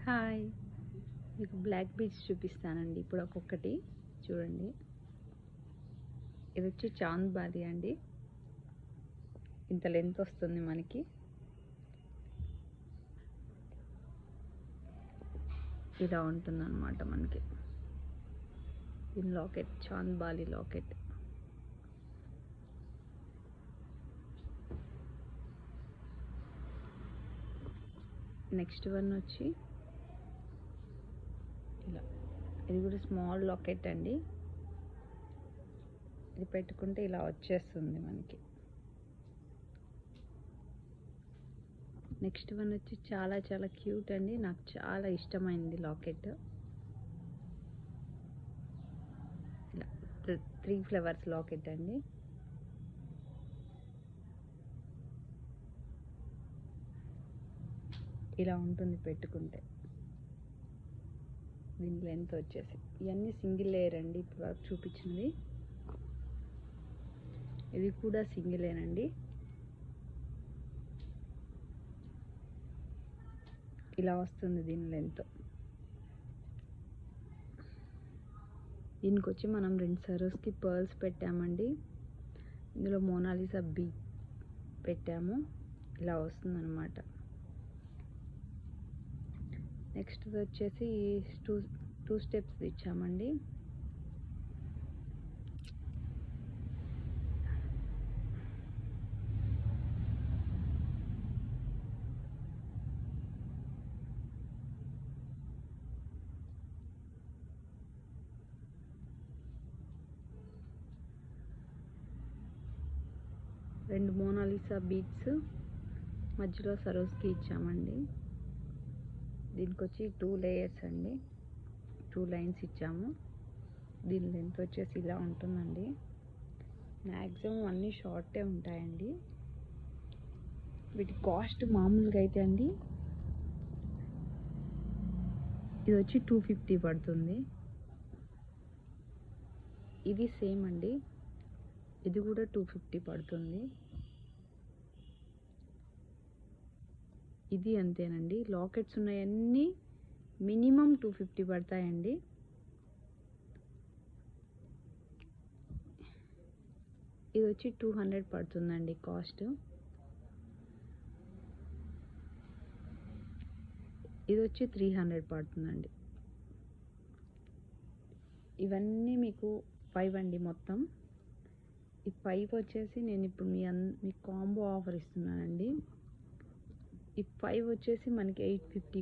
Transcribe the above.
Hi! మీకు black beads చూపిస్తానండి ఇప్పుడు ఒక్కొక్కటి చూడండి. ఇదొచ్చి చాంద్ బాలి అండి. ఇంత లెంత్ వస్తుంది మనకి. ఇలా ఉంటుందన్నమాట మనకి. ఇది locket, Chand Bali locket. Next one వచ్చి ఇలా, ఇది కూడా స్మాల్ లాకెట్ అండి. ఇది పెట్టుకుంటే ఇలా వచ్చేస్తుంది మనకి. నెక్స్ట్ వన్ వచ్చి చాలా చాలా క్యూట్ అండి, నాకు చాలా ఇష్టమైంది లాకెట్. ఇలా 3 ఫ్లవర్స్ లాకెట్ అండి. ఇలా ఉంటుంది పెట్టుకుంటే. దీని లెంత్ వచ్చేసి ఇవన్నీ సింగిల్ లేయర్ అండి. ఇప్పుడు వరకు చూపించినవి ఇది కూడా సింగిలేనండి. ఇలా వస్తుంది దీని లెంత్. దీనికి వచ్చి మనం 2 సరోస్కి పర్ల్స్ పెట్టామండి. ఇందులో మోనాలిసా బీ పెట్టాము. ఇలా వస్తుంది అన్నమాట. నెక్స్ట్ వచ్చేసి టూ స్టెప్స్ ఇచ్చామండి. రెండు మోనాలిసా బీడ్స్ మధ్యలో సరోస్కి ఇచ్చామండి. దీనికి వచ్చి 2 లేయర్స్ అండి, 2 లైన్స్ ఇచ్చాము. దీని లెంత్ వచ్చేసి ఇలా ఉంటుందండి. మ్యాక్సిమం అన్నీ షార్టే ఉంటాయండి. వీటి కాస్ట్ మామూలుగా అయితే అండి ఇది వచ్చి 250 పడుతుంది. ఇది సేమ్ అండి, ఇది కూడా 250 పడుతుంది. ఇది అంతేనండి. లాకెట్స్ ఉన్నాయన్నీ మినిమం 250 పడతాయండి. ఇది వచ్చి 200 పడుతుందండి కాస్ట్. ఇది వచ్చి 300 పడుతుందండి. ఇవన్నీ మీకు 5 అండి మొత్తం. ఈ 5 వచ్చేసి నేను ఇప్పుడు మీకు కాంబో ఆఫర్ ఇస్తున్నానండి. ఈ 5 వచ్చేసి మనకి 850